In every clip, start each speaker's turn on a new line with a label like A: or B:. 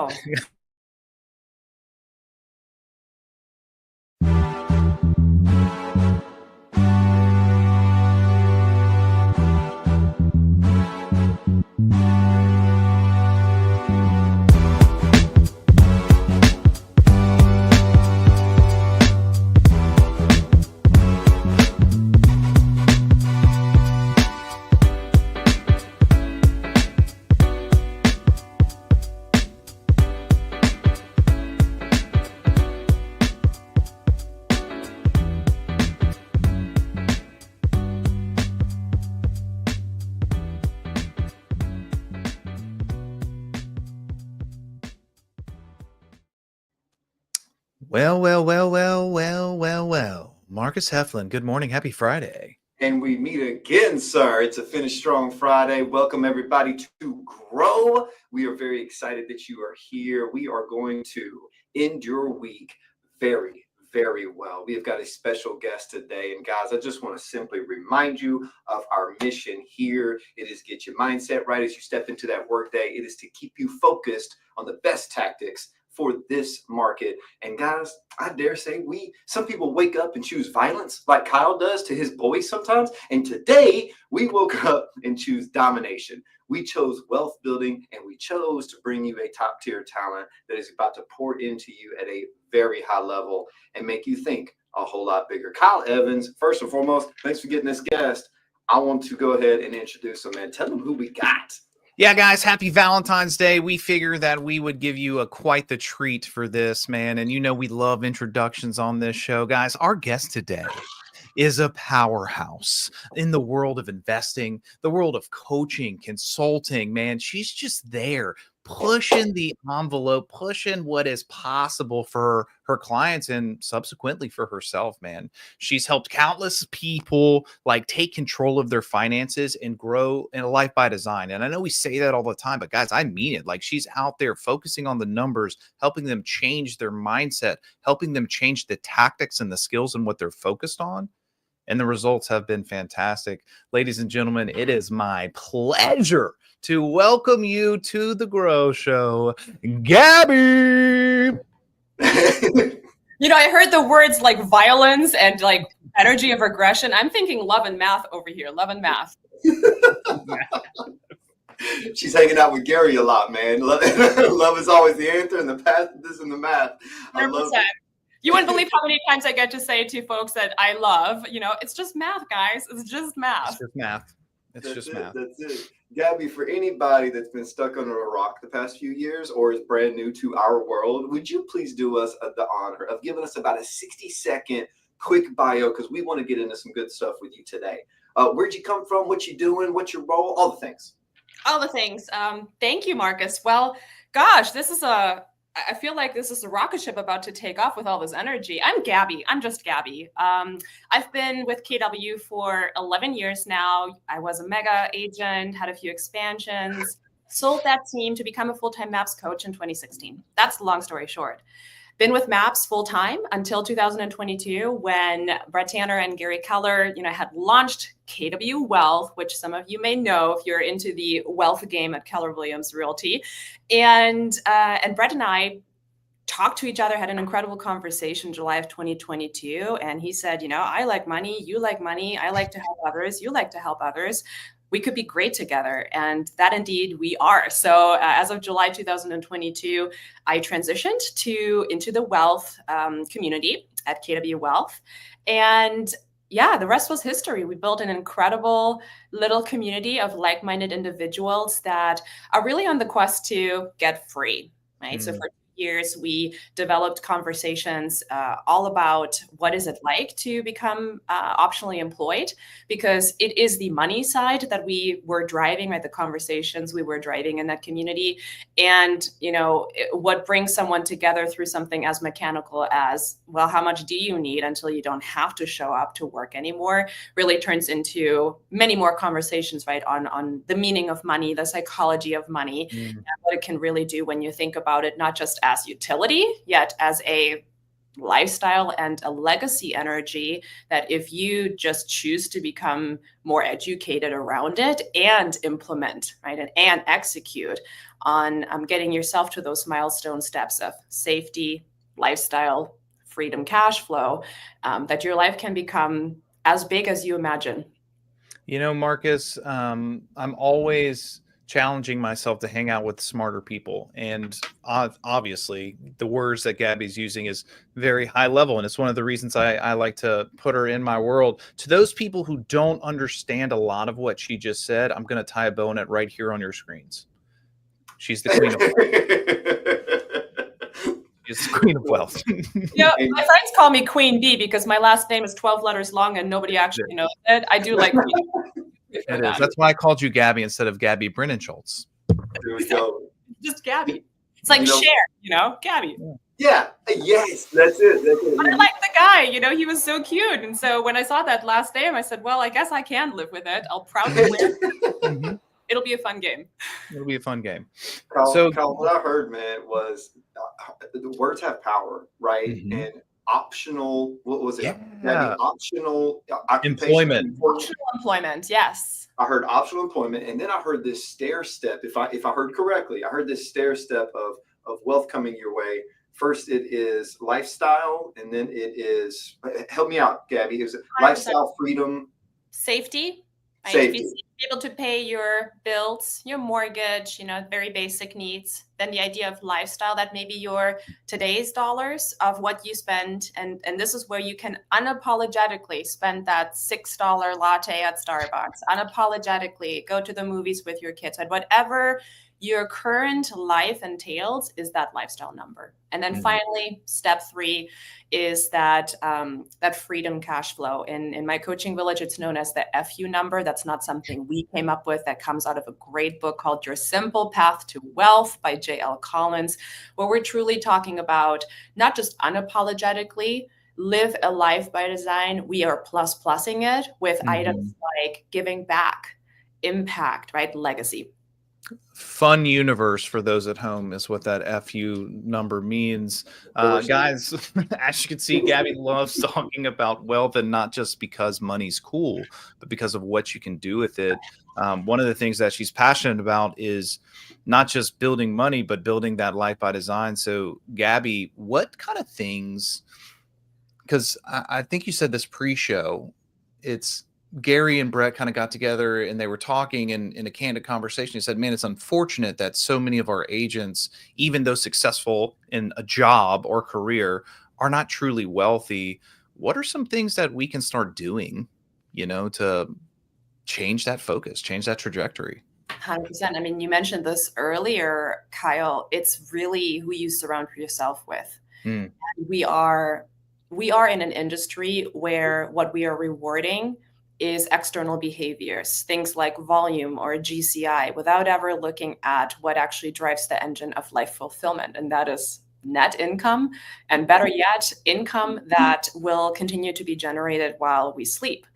A: go.
B: Well. Marcus Heflin, good morning. Happy Friday.
C: And we meet again, sir. It's a Finish Strong Friday. Welcome, everybody, to G.R.O.W. We are very excited that you are here. We are going to end your week very, very well. We have got a special guest today. And guys, I just want to simply remind you of our mission here. It is get your mindset right as you step into that workday. It is to keep you focused on the best tactics for this market. And guys, I dare say some people wake up and choose violence like Kyle does to his boys sometimes. And today we woke up and choose domination. We chose wealth building, and we chose to bring you a top tier talent that is about to pour into you at a very high level and make you think a whole lot bigger. Kyle Evans, first and foremost, thanks for getting this guest. I want to go ahead and introduce him, man. Tell them who we got.
B: Yeah, guys, happy Valentine's Day. We figure that we would give you quite the treat for this, man. And you know we love introductions on this show. Guys, our guest today is a powerhouse in the world of investing, the world of coaching, consulting, man. She's just there pushing the envelope, pushing what is possible for her clients and subsequently for herself, man. She's helped countless people take control of their finances and grow in a life by design. And I know we say that all the time, but guys, I mean it. She's out there focusing on the numbers, helping them change their mindset, helping them change the tactics and the skills and what they're focused on. And the results have been fantastic. Ladies and gentlemen, it is my pleasure to welcome you to the G.R.O.W. Show, Gabi.
A: I heard the words like violence and energy of aggression. I'm thinking love and math over here. Love and math.
C: She's hanging out with Gary a lot, man. Love is always the answer, and the path this and the math.
A: 100%. You wouldn't believe how many times I get to say to folks that I love, it's just math, guys. It's just math.
B: It's just math. That's
C: it. Gabi, for anybody that's been stuck under a rock the past few years or is brand new to our world, would you please do us the honor of giving us about a 60-second quick bio, because we want to get into some good stuff with you today. Where'd you come from? What you doing? What's your role? All the things.
A: Thank you, Marcus. Well, gosh, I feel like this is a rocket ship about to take off with all this energy. I'm Gabi. I'm just Gabi. I've been with G.R.O.W. for 11 years now. I was a mega agent, had a few expansions, sold that team to become a full-time MAPS coach in 2016. That's the long story short. Been with MAPS full-time until 2022 when Brett Tanner and Gary Keller, had launched G.R.O.W. Wealth, which some of you may know if you're into the wealth game at Keller Williams Realty. And Brett and I talked to each other, had an incredible conversation July of 2022. And he said, I like money, you like money, I like to help others, you like to help others. We could be great together. And that indeed we are. So as of July 2022, I transitioned into the wealth community at G.R.O.W. Wealth. And yeah, the rest was history. We built an incredible little community of like-minded individuals that are really on the quest to get free, right? So for years, we developed conversations all about what is it like to become optionally employed, because it is the money side that we were driving, right? The conversations we were driving in that community. And, what brings someone together through something as mechanical as, well, how much do you need until you don't have to show up to work anymore, really turns into many more conversations, right? On the meaning of money, the psychology of money, and what it can really do when you think about it, not just as utility, yet as a lifestyle and a legacy energy that if you just choose to become more educated around it and implement, right, and execute on getting yourself to those milestone steps of safety, lifestyle, freedom, cash flow, that your life can become as big as you imagine.
B: You know, Marcus, I'm always challenging myself to hang out with smarter people. And obviously, the words that Gabby's using is very high level. And it's one of the reasons I like to put her in my world. To those people who don't understand a lot of what she just said, I'm going to tie a bow on it right here on your screens. She's the queen of wealth. She's the queen of wealth.
A: Yeah, my friends call me Queen Bee because my last name is 12 letters long and nobody actually knows it. I do like Queen.
B: It is. That's why I called you Gabi instead of Gabi Brennesholtzz.
C: There we go.
A: Just Gabi. It's like Cher, Gabi.
C: Yeah. Yes. That's it.
A: But I like the guy. He was so cute. And so when I saw that last name, I said, well, I guess I can live with it. I'll proudly wear it.
B: Mm-hmm.
A: It'll be a fun game.
B: It'll be a fun game.
C: Kyle, what I heard, man, was the words have power, right?
B: Mm-hmm.
C: And optional, what was it?
B: Yeah.
C: Optional
B: employment.
A: Optional employment, yes.
C: I heard optional employment, and then I heard this stair step. If I heard correctly, I heard this stair step of wealth coming your way. First, it is lifestyle, and then it is, help me out, Gabi. Is it lifestyle, freedom,
A: safety? Right?
C: Safety.
A: Be able to pay your bills, your mortgage, very basic needs. Then the idea of lifestyle, that maybe your today's dollars of what you spend. And this is where you can unapologetically spend that $6 latte at Starbucks, unapologetically go to the movies with your kids, and whatever your current life entails is that lifestyle number. And then finally, step 3 is that freedom cash flow. In my coaching village, it's known as the FU number. That's not something we came up with. That comes out of a great book called Your Simple Path to Wealth by J.L. Collins, where we're truly talking about not just unapologetically live a life by design. We are plussing it with items like giving back, impact, right? Legacy.
B: Fun universe for those at home is what that FU number means. Guys, as you can see, Gabi loves talking about wealth, and not just because money's cool, but because of what you can do with it. One of the things that she's passionate about is not just building money, but building that life by design. So Gabi, what kind of things, because I think you said this pre-show, it's Gary and Brett kind of got together and they were talking in a candid conversation. He said, man, it's unfortunate that so many of our agents, even though successful in a job or career, are not truly wealthy. What are some things that we can start doing, to change that focus, change that trajectory?
A: 100%. I mean, you mentioned this earlier, Kyle. It's really who you surround yourself with. And we are in an industry where what we are rewarding is external behaviors, things like volume or GCI, without ever looking at what actually drives the engine of life fulfillment. And that is net income, and better yet, income that will continue to be generated while we sleep.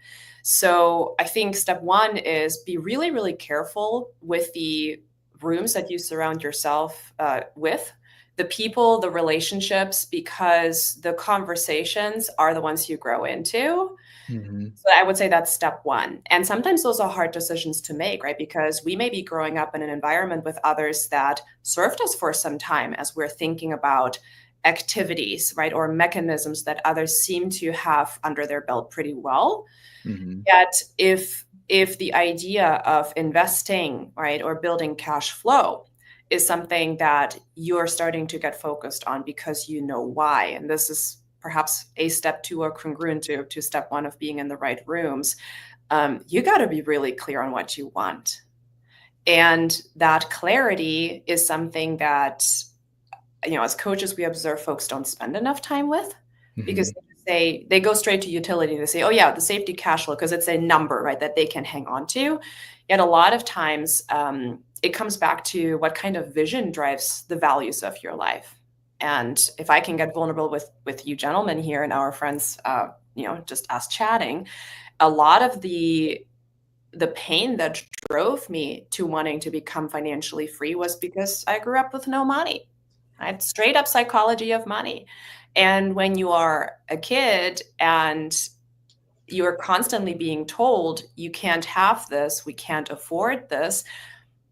A: So I think step 1 is be really, really careful with the rooms that you surround yourself with, the people, the relationships, because the conversations are the ones you grow into. So I would say that's step 1. And sometimes those are hard decisions to make, right? Because we may be growing up in an environment with others that served us for some time as we're thinking about activities, right? Or mechanisms that others seem to have under their belt pretty well. Yet if the idea of investing, right, or building cash flow is something that you're starting to get focused on because you know why, and this is perhaps a step 2 or congruent to step 1 of being in the right rooms, you got to be really clear on what you want. And that clarity is something that, as coaches, we observe folks don't spend enough time with, because they go straight to utility. They say, oh yeah, the safety cash flow, because it's a number, right, that they can hang on to. Yet a lot of times it comes back to what kind of vision drives the values of your life. And if I can get vulnerable with you gentlemen here and our friends, just us chatting, a lot of the pain that drove me to wanting to become financially free was because I grew up with no money, right? Straight up psychology of money. And when you are a kid and you're constantly being told, you can't have this, we can't afford this,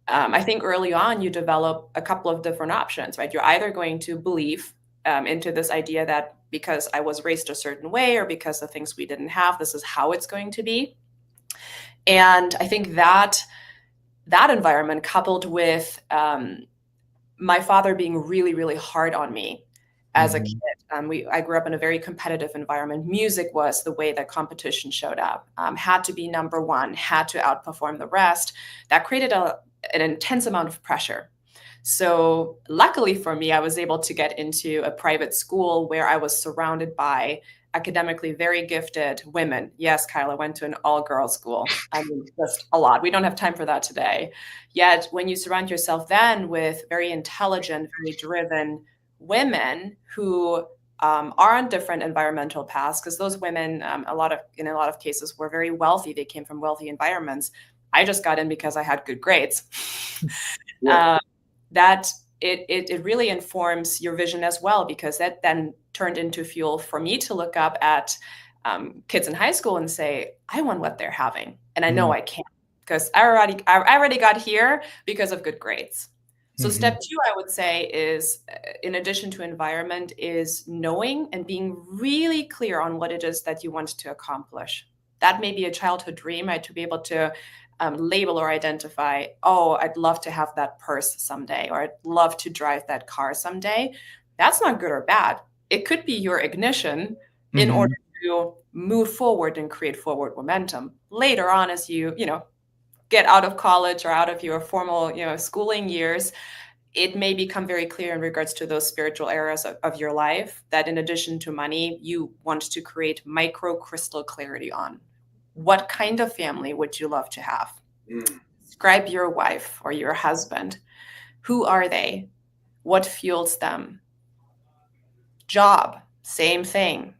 A: I think early on you develop a couple of different options, right? You're either going to believe into this idea that because I was raised a certain way or because the things we didn't have, this is how it's going to be. And I think that environment coupled with my father being really, really hard on me as a kid. I grew up in a very competitive environment. Music was the way that competition showed up. Had to be number one, had to outperform the rest. That created an intense amount of pressure. So luckily for me, I was able to get into a private school where I was surrounded by academically very gifted women. Yes, Kyle, I went to an all-girls school. I mean, just a lot. We don't have time for that today. Yet when you surround yourself then with very intelligent, very driven women who are on different environmental paths, because those women, in a lot of cases, were very wealthy. They came from wealthy environments. I just got in because I had good grades.
C: Yeah.
A: That it really informs your vision as well, because that then turned into fuel for me to look up at kids in high school and say, I want what they're having, and I know I can, because I already got here because of good grades. So step two, I would say, is in addition to environment, is knowing and being really clear on what it is that you want to accomplish. That may be a childhood dream, right? To be able to label or identify, oh, I'd love to have that purse someday, or I'd love to drive that car someday. That's not good or bad. It could be your ignition in order to move forward and create forward momentum. Later on, as you get out of college or out of your formal schooling years, it may become very clear in regards to those spiritual areas of your life that in addition to money, you want to create micro crystal clarity on what kind of family would you love to have? Describe your wife or your husband. Who are they? What fuels them? Job, same thing.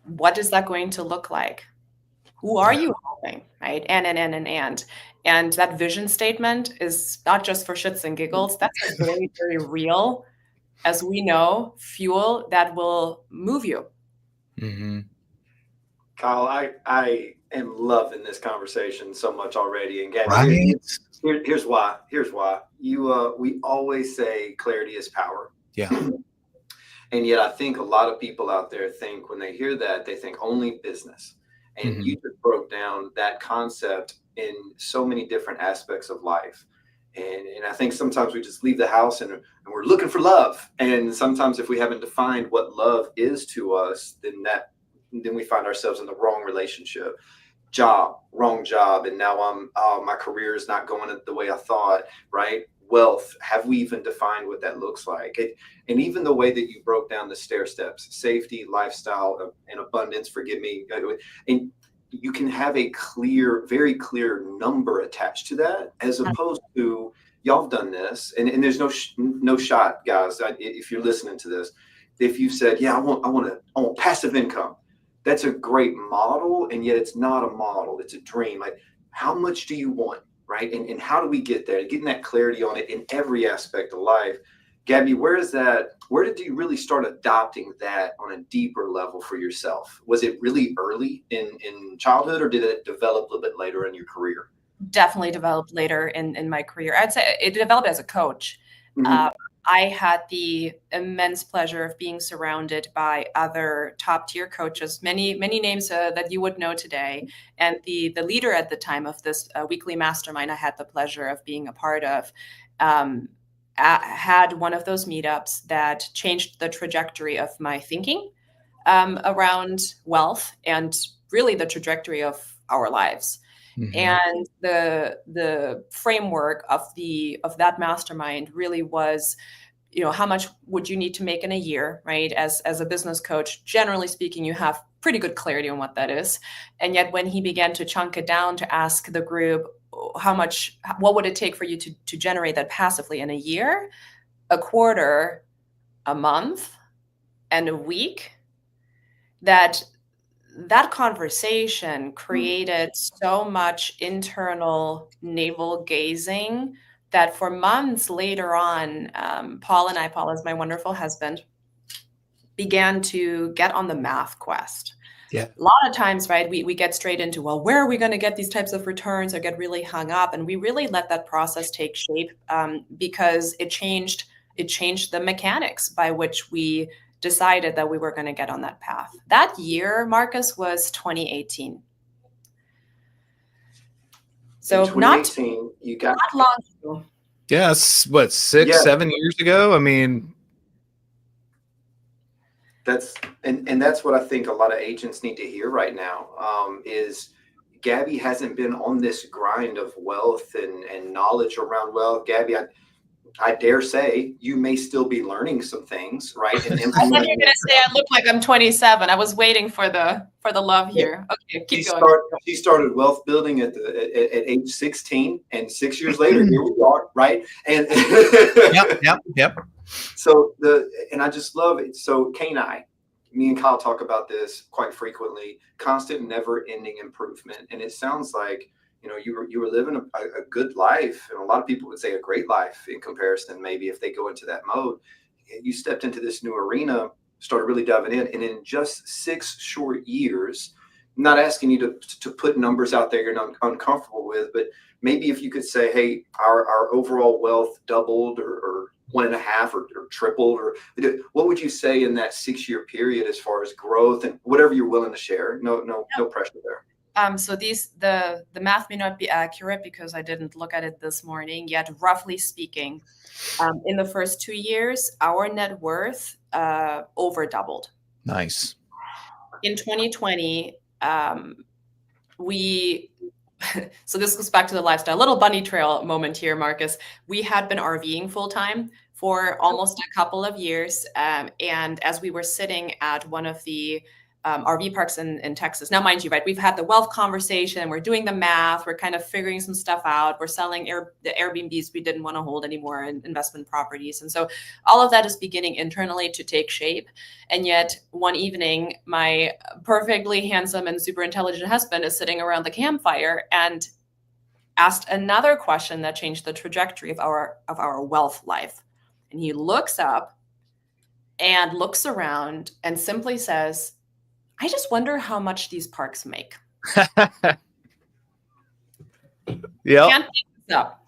A: What is that going to look like? Who are you helping, right? And that vision statement is not just for shits and giggles. That's a very, very real, as we know, fuel that will move you.
C: Kyle, I am loving this conversation so much already. And Gabi,
B: Right?
C: here's why. We always say clarity is power.
B: Yeah.
C: And yet I think a lot of people out there think when they hear that, they think only business. And you just broke down that concept in so many different aspects of life. And I think sometimes we just leave the house and we're looking for love. And sometimes if we haven't defined what love is to us, then we find ourselves in the wrong relationship. Wrong job. And now my career is not going the way I thought, right? Wealth, have we even defined what that looks like? And even the way that you broke down the stair steps, safety, lifestyle, and abundance, forgive me. And you can have a very clear number attached to that, as opposed to, y'all have done this, and there's no shot, guys. If you're listening to this, if you said, yeah, I want passive income, that's a great model, and yet it's not a model, it's a dream. Like, how much do you want, right? And how do we get there? Getting that clarity on it in every aspect of life. Gabi, where did you really start adopting that on a deeper level for yourself? Was it really early in childhood, or did it develop a little bit later in your career?
A: Definitely developed later in my career. I'd say it developed as a coach. I had the immense pleasure of being surrounded by other top tier coaches, many names that you would know today. And the leader at the time of this weekly mastermind I had the pleasure of being a part of had one of those meetups that changed the trajectory of my thinking around wealth and really the trajectory of our lives. And the framework of that mastermind really was, how much would you need to make in a year, right? As a business coach, generally speaking, you have pretty good clarity on what that is. And yet when he began to chunk it down to ask the group, what would it take for you to generate that passively in a year, a quarter, a month, and a week, that conversation created so much internal navel gazing that for months later on, Paul is my wonderful husband, began to get on the math quest.
B: Yeah.
A: A lot of times, right, we get straight into, well, where are we going to get these types of returns, or get really hung up. And we really let that process take shape because it changed the mechanics by which we decided that we were going to get on that path. That year, Marcus, was 2018. So
C: in 2018, you got
A: not long ago.
B: Yes. What, 6-7 years ago? I mean,
C: that's what I think a lot of agents need to hear right now, is Gabi hasn't been on this grind of wealth and knowledge around wealth. Gabi, I dare say you may still be learning some things, right? And
A: I thought you were going to say I look like I'm 27. I was waiting for the love here. Okay, keep going.
C: She started wealth building at age 16, and 6 years later, here we are, right? And
B: Yep.
C: So I just love it. So Kay and me and Kyle talk about this quite frequently. Constant, never-ending improvement, and it sounds like you were living a good life, and a lot of people would say a great life in comparison. Maybe if they go into that mode, you stepped into this new arena, started really diving in, and in just 6 short years. I'm not asking you to put numbers out there you're not uncomfortable with, but maybe if you could say, hey, our overall wealth doubled or 1.5 or tripled, or what would you say in that 6-year period as far as growth, and whatever you're willing to share? No pressure there.
A: So the math may not be accurate because I didn't look at it this morning yet. Roughly speaking, in the first 2 years, our net worth over doubled.
B: Nice.
A: In 2020, so this goes back to the lifestyle. Little bunny trail moment here, Marcus. We had been RVing full time for almost a couple of years, and as we were sitting at one of the RV parks in Texas. Now, mind you, right, we've had the wealth conversation. We're doing the math. We're kind of figuring some stuff out. We're selling the Airbnbs we didn't want to hold anymore in investment properties. And so all of that is beginning internally to take shape. And yet one evening, my perfectly handsome and super intelligent husband is sitting around the campfire and asked another question that changed the trajectory of our wealth life. And he looks up and looks around and simply says, I just wonder how much these parks make.
B: Yeah.
A: Can't make this up.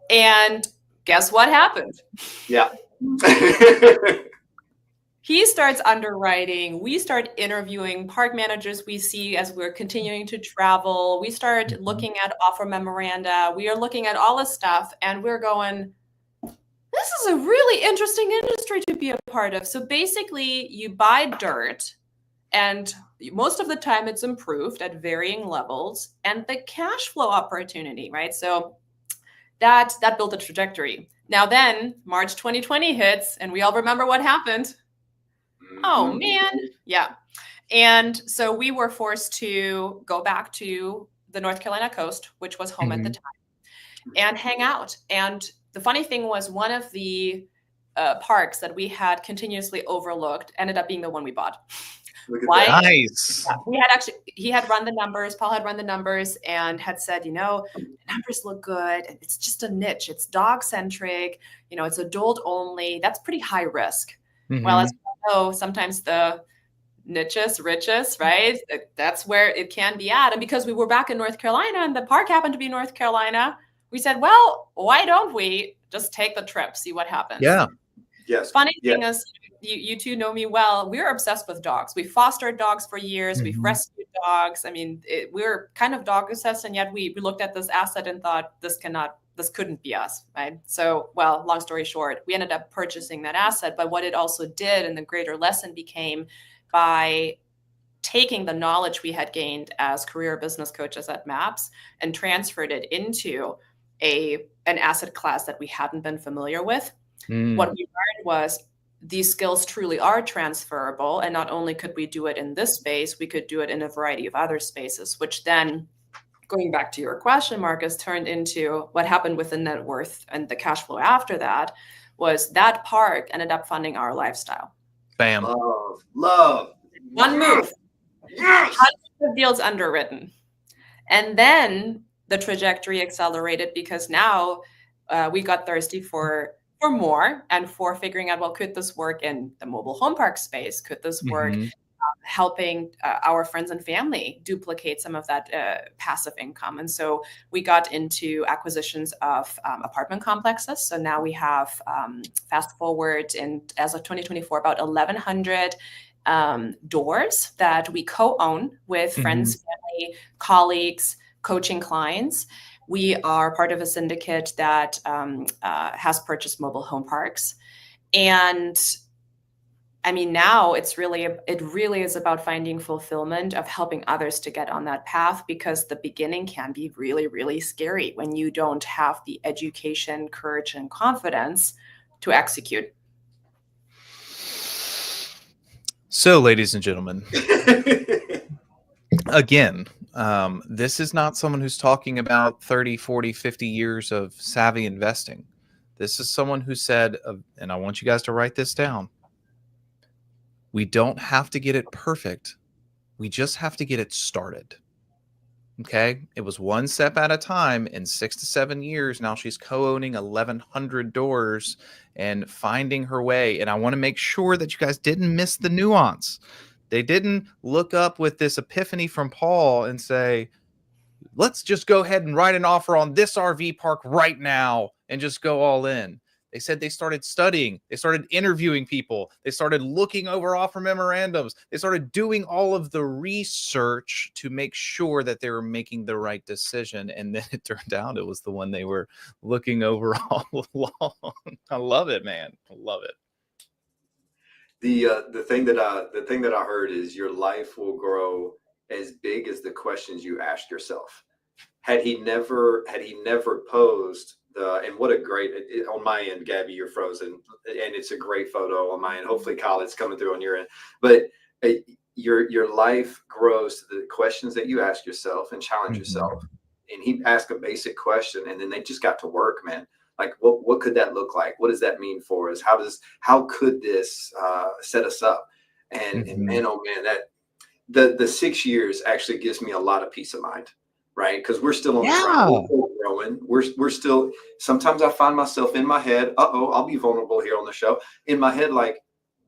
A: And guess what happened?
C: Yeah.
A: He starts underwriting. We start interviewing park managers we see as we're continuing to travel. We start looking at offer memoranda. We are looking at all this stuff, and we're going, this is a really interesting industry to be a part of. So basically, you buy dirt, and most of the time it's improved at varying levels, and the cash flow opportunity, right? So that built a trajectory. Now then, March 2020 hits, and we all remember what happened. Oh, man. Yeah. And so we were forced to go back to the North Carolina coast, which was home at the time, and hang out. And the funny thing was, one of the parks that we had continuously overlooked ended up being the one we bought.
C: Why?
B: Nice.
A: Yeah, he had run the numbers. Paul had run the numbers and had said, the numbers look good. It's just a niche. It's dog centric. It's adult only. That's pretty high risk. Well, as we know, sometimes the nichest, richest, right? That's where it can be at. And because we were back in North Carolina and the park happened to be North Carolina, we said, well, why don't we just take the trip, see what happens?
B: Yeah.
C: Yes.
A: Funny thing is, you two know me well. We're obsessed with dogs. We fostered dogs for years. We've rescued dogs. I mean, we're kind of dog obsessed, and yet we looked at this asset and thought this couldn't be us, right? So, well, long story short, we ended up purchasing that asset. But what it also did, and the greater lesson became, by taking the knowledge we had gained as career business coaches at MAPS and transferred it into an asset class that we hadn't been familiar with. What we learned was these skills truly are transferable. And not only could we do it in this space, we could do it in a variety of other spaces, which then, going back to your question, Marcus, turned into what happened with the net worth and the cash flow after that. Was that park ended up funding our lifestyle.
B: Bam.
C: Love.
A: One move.
C: Yes.
A: Hundreds of deals underwritten. And then the trajectory accelerated because now we got thirsty for more and for figuring out, well, could this work in the mobile home park space? Could this work
B: Mhm.
A: helping our friends and family duplicate some of that passive income? And so we got into acquisitions of apartment complexes. So now we have, fast forward, and as of 2024, about 1,100 doors that we co-own with friends, family, colleagues, coaching clients. We are part of a syndicate that has purchased mobile home parks. And I mean, now it really is about finding fulfillment of helping others to get on that path, because the beginning can be really, really scary when you don't have the education, courage, and confidence to execute.
B: So, ladies and gentlemen, again, this is not someone who's talking about 30, 40, 50 years of savvy investing. This is someone who said, and I want you guys to write this down, we don't have to get it perfect. We just have to get it started. Okay. It was one step at a time. In 6 to 7 years, now she's co-owning 1,100 doors and finding her way. And I want to make sure that you guys didn't miss the nuance. They didn't look up with this epiphany from Paul and say, let's just go ahead and write an offer on this RV park right now and just go all in. They said they started studying, they started interviewing people, they started looking over offer memorandums, they started doing all of the research to make sure that they were making the right decision. And then it turned out it was the one they were looking over all along. I love it, man. I love it.
C: The thing that I heard is your life will grow as big as the questions you ask yourself. Had he never posed the, and what a great, on my end, Gabby, you're frozen, and it's a great photo on my end. Hopefully, Kyle, it's coming through on your end. But your life grows to the questions that you ask yourself and challenge yourself. And he asked a basic question, and then they just got to work, man. Like, what could that look like? What does that mean for us? How could this set us up? And man, oh man, that the 6 years actually gives me a lot of peace of mind, right? Because we're still on the grind. We're still growing. We're still. Sometimes I find myself in my head. I'll be vulnerable here on the show. In my head, like,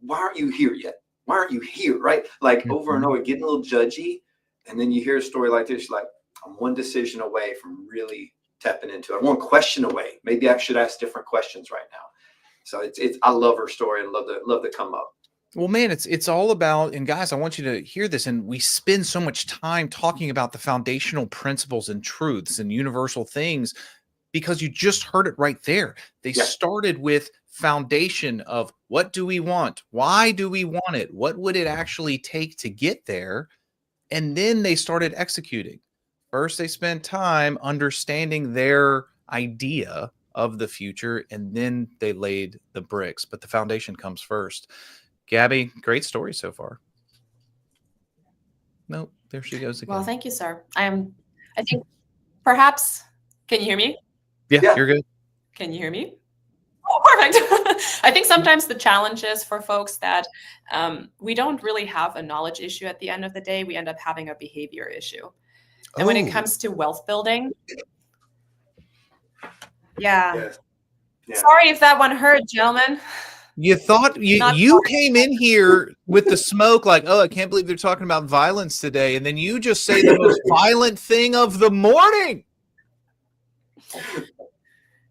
C: why aren't you here yet? Why aren't you here? Right? Like over and over, getting a little judgy. And then you hear a story like this, you're like, I'm one decision away from really tapping into it. I'm one question away. Maybe I should ask different questions right now. So it's I love her story and love to come up.
B: Well, man, it's all about, and guys, I want you to hear this. And we spend so much time talking about the foundational principles and truths and universal things because you just heard it right there. They started with foundation of what do we want? Why do we want it? What would it actually take to get there? And then they started executing. First, they spent time understanding their idea of the future, and then they laid the bricks. But the foundation comes first. Gabby, great story so far. Nope, there she goes again.
A: Well, thank you, sir. I think perhaps, can you hear me?
B: Yeah, you're good.
A: Can you hear me? Oh, perfect. I think sometimes the challenge is for folks that we don't really have a knowledge issue at the end of the day. We end up having a behavior issue. And when it comes to wealth building, sorry if that one hurt, gentlemen.
B: You thought you came in here with the smoke like, oh, I can't believe they're talking about violence today. And then you just say the most violent thing of the morning.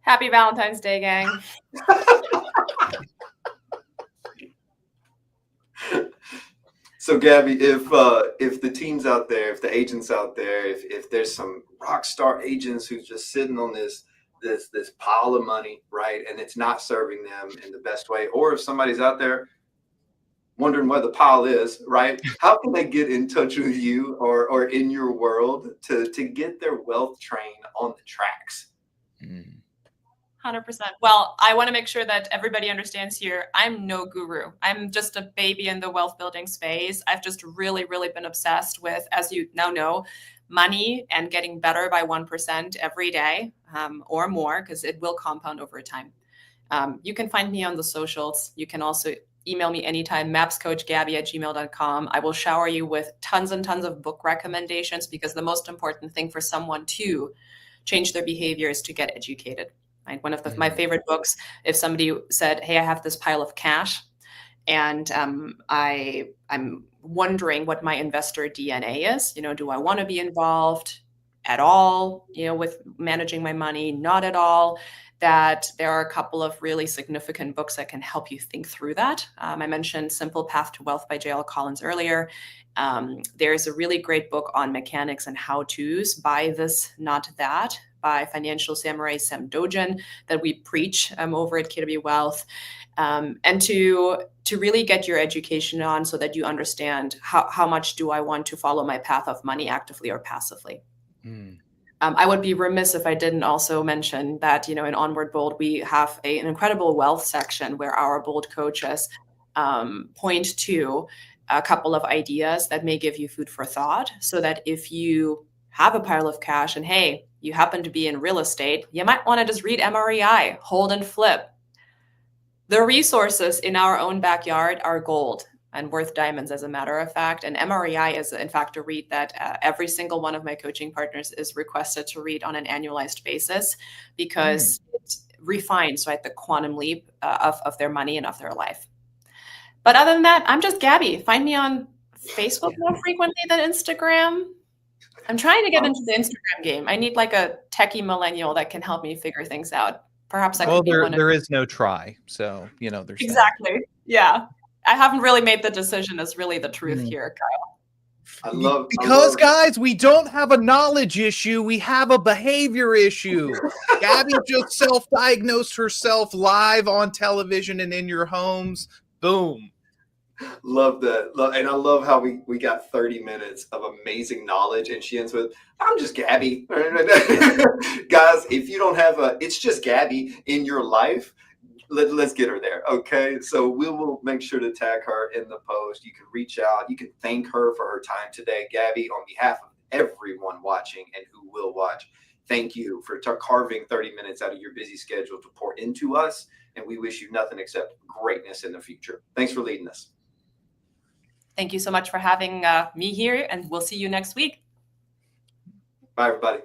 A: Happy Valentine's Day, gang.
C: So Gabby, if the teams out there, if the agents out there, if there's some rock star agents who's just sitting on this pile of money, right, and it's not serving them in the best way, or if somebody's out there wondering where the pile is, right, how can they get in touch with you or in your world to get their wealth train on the tracks?
A: 100%. Well, I want to make sure that everybody understands here, I'm no guru. I'm just a baby in the wealth building space. I've just really, really been obsessed with, as you now know, money and getting better by 1% every day or more, because it will compound over time. You can find me on the socials. You can also email me anytime, mapscoachgabby@gmail.com. I will shower you with tons and tons of book recommendations, because the most important thing for someone to change their behavior is to get educated. Right? One of my favorite books, if somebody said, hey, I have this pile of cash and I'm wondering what my investor DNA is, do I want to be involved at all, with managing my money, not at all, that there are a couple of really significant books that can help you think through that. I mentioned Simple Path to Wealth by J.R.O.W. Collins earlier. There's a really great book on mechanics and how-tos, Buy This, Not That, by financial samurai Sam Dogen, that we preach over at G.R.O.W. Wealth. And to really get your education on so that you understand how much do I want to follow my path of money actively or passively. I would be remiss if I didn't also mention that, in Onward Bold, we have an incredible wealth section where our Bold coaches point to a couple of ideas that may give you food for thought, so that if you have a pile of cash and, hey, you happen to be in real estate, you might want to just read MREI, Hold and Flip. The resources in our own backyard are gold and worth diamonds, as a matter of fact. And MREI is, in fact, a read that every single one of my coaching partners is requested to read on an annualized basis, because it refines, right, the quantum leap of their money and of their life. But other than that, I'm just Gabi. Find me on Facebook more frequently than Instagram. I'm trying to get into the Instagram game. I need like a techie millennial that can help me figure things out. Perhaps I could be one of
B: there is no try. So, there's
A: exactly. Yeah. I haven't really made the decision is really the truth here, Kyle.
B: Because guys, we don't have a knowledge issue. We have a behavior issue. Gabi just self-diagnosed herself live on television and in your homes. Boom.
C: Love that. And I love how we got 30 minutes of amazing knowledge, and she ends with, I'm just Gabi. Guys, if you don't have it's just Gabi in your life, let's get her there. Okay. So we will make sure to tag her in the post. You can reach out. You can thank her for her time today. Gabi, on behalf of everyone watching and who will watch, thank you for carving 30 minutes out of your busy schedule to pour into us. And we wish you nothing except greatness in the future. Thanks for leading us.
A: Thank you so much for having me here, and we'll see you next week.
C: Bye, everybody.